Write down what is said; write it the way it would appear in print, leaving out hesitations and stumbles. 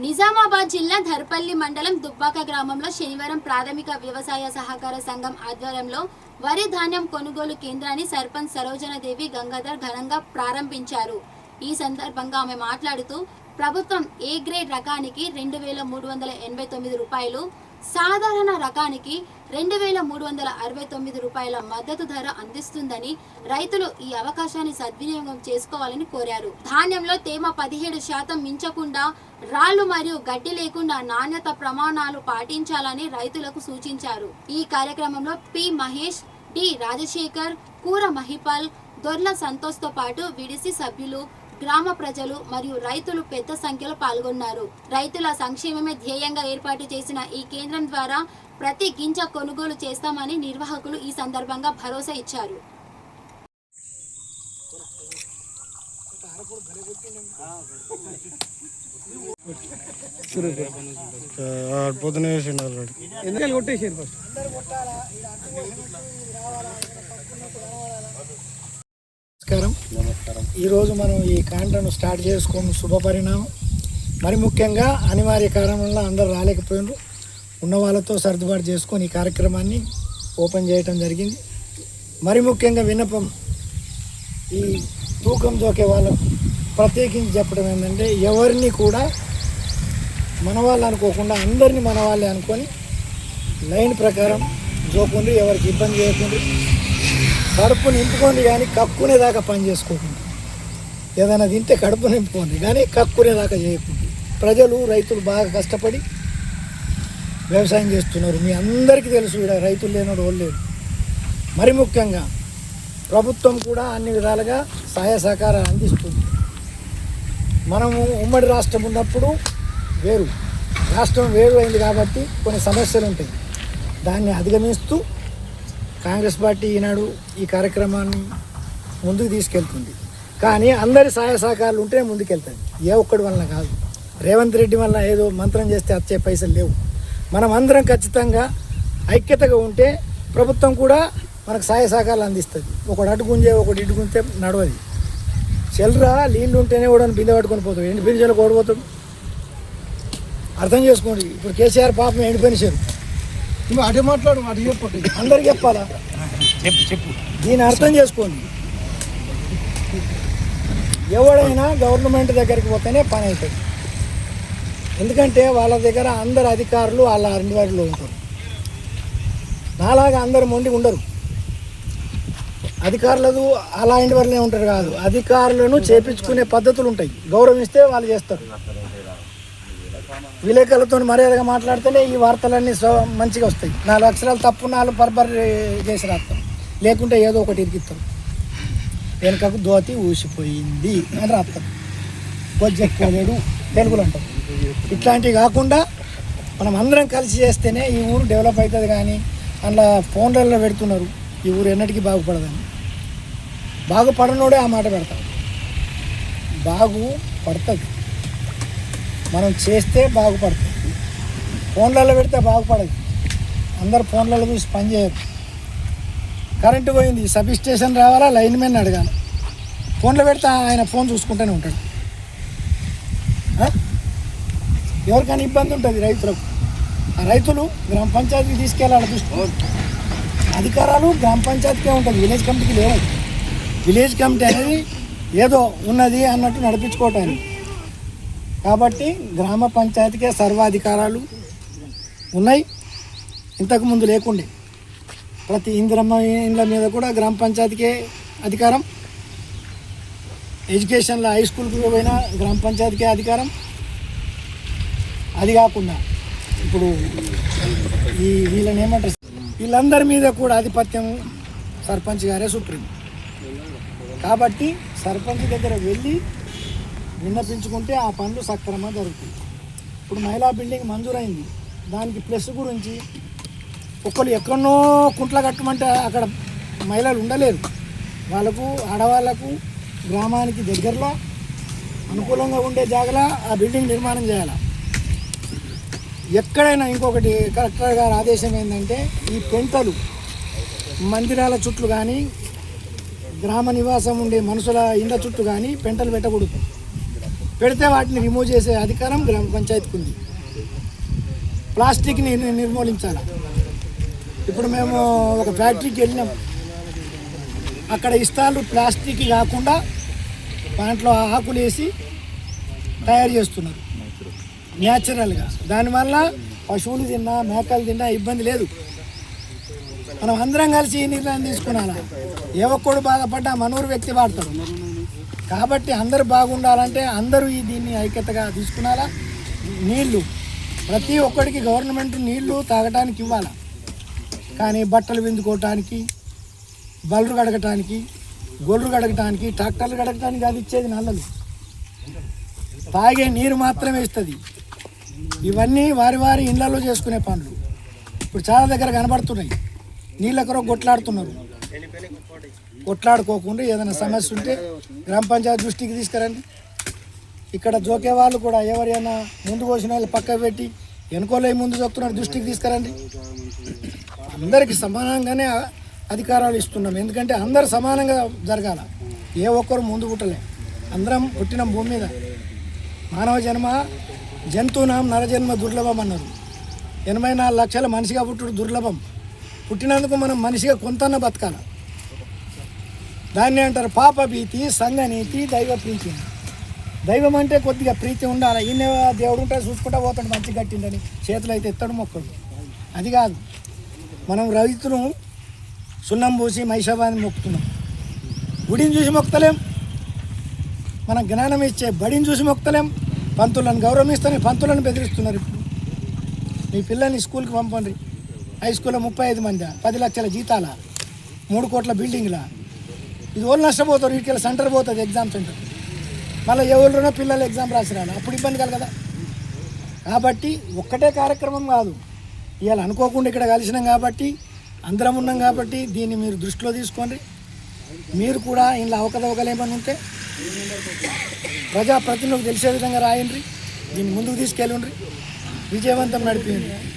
నిజామాబాద్ జిల్లా ధర్పల్లి మండలం దుబ్బాక గ్రామంలో శనివారం ప్రాథమిక వ్యవసాయ సహకార సంఘం ఆధ్వర్యంలో వరి ధాన్యం కొనుగోలు కేంద్రాన్ని సర్పంచ్ సరోజనదేవి గంగాధర్ ఘనంగా ప్రారంభించారు. ఈ సందర్భంగా ఆమె మాట్లాడుతూ ప్రభుత్వం ఏ గ్రేడ్ రకానికి 2389 రూపాయలు, సాధారణ రకానికి 2369 రూపాయల మద్దతు ధర అందిస్తుందని, రైతులు ఈ అవకాశాన్ని సద్వినియోగం చేసుకోవాలని కోరారు. ధాన్యంలో తేమ 17% మించకుండా, రాళ్లు మరియు గడ్డి లేకుండా నాణ్యత ప్రమాణాలు పాటించాలని రైతులకు సూచించారు. ఈ కార్యక్రమంలో పి మహేష్, డి రాజశేఖర్, కూర మహిపాల్, దొర్ల సంతోష్తో పాటు విడిసి సభ్యులు, గ్రామ ప్రజలు మరియు రైతులు పెద్ద సంఖ్యలో పాల్గొన్నారు. రైతుల సంక్షేమమే ధ్యేయంగా ఏర్పాటు చేసిన ఈ కేంద్రం ద్వారా ప్రతి గింజ కొనుగోలు చేస్తామని నిర్వాహకులు ఈ సందర్భంగా భరోసా ఇచ్చారు. నమస్కారం. ఈరోజు మనం ఈ కాంట్రాను స్టార్ట్ చేసుకున్న శుభపరిణామం. మరి ముఖ్యంగా అనివార్య కారణంలో అందరూ రాలేకపోయినారు. ఉన్న వాళ్ళతో సర్దుబాటు చేసుకొని ఈ కార్యక్రమాన్ని ఓపెన్ చేయడం జరిగింది. మరి ముఖ్యంగా విన్నపం, ఈ తూకం జోకే వాళ్ళకు ప్రత్యేకించి చెప్పడం ఏంటంటే, ఎవరిని కూడా మన వాళ్ళు అనుకోకుండా అందరినీ మన వాళ్ళే అనుకొని లైన్ ప్రకారం జోకుండి, ఎవరికి ఇబ్బంది చేయకుండా, కడుపు నింపుకోండి కానీ కక్కునేదాకా పని చేసుకోకుండా. ఏదైనా తింటే కడుపు నింపుకోండి కానీ కక్కునేదాకా చేయకుండా. ప్రజలు, రైతులు బాగా కష్టపడి వ్యవసాయం చేస్తున్నారు. మీ అందరికీ తెలుసు, ఇక్కడ రైతులు లేనోడు వాళ్ళు లేరు. మరి ముఖ్యంగా ప్రభుత్వం కూడా అన్ని విధాలుగా సహాయ సహకారాలు అందిస్తుంది. మనము ఉమ్మడి రాష్ట్రం ఉన్నప్పుడు వేరు, రాష్ట్రం వేరు అయింది కాబట్టి కొన్ని సమస్యలు ఉంటాయి. దాన్ని అధిగమిస్తూ కాంగ్రెస్ పార్టీ ఈనాడు ఈ కార్యక్రమాన్ని ముందుకు తీసుకెళ్తుంది. కానీ అందరి సహాయ సహకారాలు ఉంటే ముందుకెళ్తుంది. ఏ ఒక్కడి వలన కాదు. రేవంత్ రెడ్డి వలన ఏదో మంత్రం చేస్తే వచ్చే పైసలు లేవు. మనం అందరం ఖచ్చితంగా ఐక్యతగా ఉంటే ప్రభుత్వం కూడా మనకు సహాయ సహకారాలు అందిస్తుంది. ఒకటి అటు గుంజే, ఒకటి ఇటు గుంజే నడవది. చెల్లరా నీళ్ళు ఉంటేనే కూడా బిందె పట్టుకొని పోతాడు. ఎండి బిందెలకు ఓడిపోతాడు. అర్థం చేసుకోండి. ఇప్పుడు కేసీఆర్ పాపం ఎండిపోయిన చెరు. నువ్వు అటు మాట్లాడు, అటు చెప్పు, అందరికి చెప్పాలా? చెప్పు. దీన్ని అర్థం చేసుకోండి. ఎవడైనా గవర్నమెంట్ దగ్గరికి పోతేనే పని అవుతుంది. ఎందుకంటే వాళ్ళ దగ్గర అందరు అధికారులు వాళ్ళ అందుబాటులో ఉంటారు. నాలాగా అందరు మొండి ఉండరు. అధికారులకు అలా ఇంటి వరలే ఉంటారు కాదు, అధికారులను చేపించుకునే పద్ధతులు ఉంటాయి. గౌరవిస్తే వాళ్ళు చేస్తారు. విలేకరులతో మర్యాదగా మాట్లాడితేనే ఈ వార్తలన్నీ మంచిగా వస్తాయి. 4 అక్షరాలు తప్పు 4 బర్బర్ చేసి రాస్తాం. లేకుంటే ఏదో ఒకటి ఇరికిస్తాం. వెనుకకు దోతి ఊసిపోయింది అని రాస్తాం. కొజ్జెక్కోలేడు తెలుగులు అంటాం. ఇట్లాంటివి కాకుండా మనం అందరం కలిసి చేస్తేనే ఈ ఊరు డెవలప్ అవుతుంది. కానీ అందులో ఫోన్లలో పెడుతున్నారు ఈ ఊరు ఎన్నటికీ బాగుపడదని. బాగుపడనోడే ఆ మాట పెడతాం. బాగుపడుతుంది, మనం చేస్తే బాగుపడుతుంది. ఫోన్లలో పెడితే బాగుపడదు. అందరు ఫోన్లలో చూసి పని చేయరు. కరెంటు పోయింది, సబ్ స్టేషన్ రావాలా, లైన్ మెన్ అడగాలి. ఫోన్లో పెడితే ఆయన ఫోన్ చూసుకుంటూనే ఉంటాడు. ఎవరికైనా ఇబ్బంది ఉంటుంది రైతులకు. ఆ రైతులు గ్రామ పంచాయతీకి తీసుకెళ్ళాలి. అధికారాలు గ్రామ పంచాయతీకే ఉంటుంది, విలేజ్ కమిటీకి లేవు. విలేజ్ కమిటీ అనేది ఏదో ఉన్నది అన్నట్టు నడిపించుకోవటానికి. కాబట్టి గ్రామ పంచాయతీకే సర్వాధికారాలు ఉన్నాయి. ఇంతకుముందు లేకుండే. ప్రతి ఇందిరమ్మ ఇండ్ల మీద కూడా గ్రామ పంచాయతీకే అధికారం. ఎడ్యుకేషన్లో హై స్కూల్కి పోయినా గ్రామ పంచాయతీకే అధికారం. అది కాకుండా ఇప్పుడు వీళ్ళని ఏమంటారు, వీళ్ళందరి మీద కూడా ఆధిపత్యం సర్పంచ్ గారే సుప్రీం. కాబట్టి సర్పంచ్ దగ్గర వెళ్ళి విన్నపించుకుంటే ఆ పనులు సక్రమంగా జరుగుతాయి. ఇప్పుడు మహిళా బిల్డింగ్ మంజూరైంది. దానికి ప్లస్ గురించి ఒకళ్ళు ఎక్కడనో కుంట్ల కట్టమంటే అక్కడ మహిళలు ఉండలేరు. వాళ్ళకు, ఆడవాళ్లకు గ్రామానికి దగ్గరలో అనుకూలంగా ఉండే జాగలా ఆ బిల్డింగ్ నిర్మాణం చేయాలి. ఎక్కడైనా ఇంకొకటి కలెక్టర్ గారి ఆదేశం ఏంటంటే, ఈ పెంటలు మందిరాల చుట్టూ కానీ గ్రామ నివాసం ఉండే మనుషుల ఇండ్ల చుట్టూ కానీ పెంటలు పెట్టకూడదు. పెడితే వాటిని రిమూవ్ చేసే అధికారం గ్రామ పంచాయతీకి ఉంది. ప్లాస్టిక్ని నిర్మూలించాలి. ఇప్పుడు మేము ఒక ఫ్యాక్టరీకి వెళ్ళినాం, అక్కడ ఇస్తాలు ప్లాస్టిక్ కాకుండా దాంట్లో ఆకులు వేసి తయారు చేస్తున్నారు న్యాచురల్గా. దానివల్ల పశువులు తిన్నా మేకలు తిన్నా ఇబ్బంది లేదు. మనం అందరం కలిసి ఈ నిర్ణయం తీసుకున్నాలా. ఏ ఒక్కడు బాధపడ్డా మనూరు వ్యక్తి వాడతాడు. కాబట్టి అందరూ బాగుండాలంటే అందరూ దీన్ని ఐక్యతగా తీసుకున్నాలా. నీళ్లు ప్రతి ఒక్కడికి గవర్నమెంట్ నీళ్లు తాగటానికి ఇవ్వాలి, కానీ బట్టలు విందుకోవటానికి, బళ్ళు కడగటానికి, గొర్రెలు కడగటానికి, ట్రాక్టర్లు కడగటానికి అది ఇచ్చేది నల్లలు. తాగే నీరు మాత్రమే ఇస్తుంది. ఇవన్నీ వారి వారి ఇళ్లలో చేసుకునే పనులు ఇప్పుడు చాలా దగ్గర కనబడుతున్నాయి. నీళ్ళ కొరకు కొట్లాడుతున్నారు. కొట్లాడుకోకుండా ఏదైనా సమస్య ఉంటే గ్రామ పంచాయతీ దృష్టికి తీసుకురండి. ఇక్కడ జోకే వాళ్ళు కూడా ఎవరైనా ముందు కోసిన వాళ్ళు పక్క పెట్టి వెనుకోలే ముందు చూస్తున్నారు, దృష్టికి తీసుకురండి. అందరికీ సమానంగానే అధికారాలు ఇస్తున్నాం. ఎందుకంటే అందరు సమానంగా జరగాల. ఏ ఒక్కరు ముందు పుట్టలే. అందరం పుట్టిన భూమి మీద. మానవ జన్మ జంతువునాం నరజన్మ దుర్లభం అన్నారు. 84 లక్షల మనిషిగా పుట్టుడు దుర్లభం. పుట్టినందుకు మనం మనిషిగా కొంతన్న బతకాలి. దాన్ని అంటారు పాప భీతి, సంఘనీతి, దైవ ప్రీతి. దైవం అంటే కొద్దిగా ప్రీతి ఉండాలి. ఈయన దేవుడు ఉంటే చూసుకుంటా పోతాడు, మంచి కట్టిండని చేతులు అయితే ఎత్తడు మొక్కడు. అది కాదు. మనం రైతును సున్నం పూసి మైషాబాన్ని మొక్కుతున్నాం. గుడిని చూసి మొక్కలేం. మన జ్ఞానం ఇచ్చే బడిని చూసి మొక్కలేం. పంతులను గౌరవిస్తేనే పంతులను బెదిరిస్తున్నారు. ఇప్పుడు మీ పిల్లల్ని స్కూల్కి పంపండి. హై స్కూల్లో 35 మంది, 10 లక్షల జీతాల, 3 కోట్ల బిల్డింగ్లా. ఇది వాళ్ళు నష్టపోతారు. వీటికి సెంటర్ పోతుంది, ఎగ్జామ్ సెంటర్. మళ్ళీ ఎవరినో పిల్లలు ఎగ్జామ్ రాసి రాలి, అప్పుడు ఇబ్బంది కలగదా. కాబట్టి ఒక్కటే కార్యక్రమం కాదు. ఇవాళ అనుకోకుండా ఇక్కడ కలిసినాం కాబట్టి, అందరం ఉన్నాం కాబట్టి దీన్ని మీరు దృష్టిలో తీసుకోండి. మీరు కూడా ఇంట్లో అవకతవకలు ఏమన్నా ఉంటే ప్రజాప్రతినిధులకు తెలిసే విధంగా రాయండి. దీన్ని ముందుకు తీసుకెళ్ళండి, విజయవంతం నడిపించండి.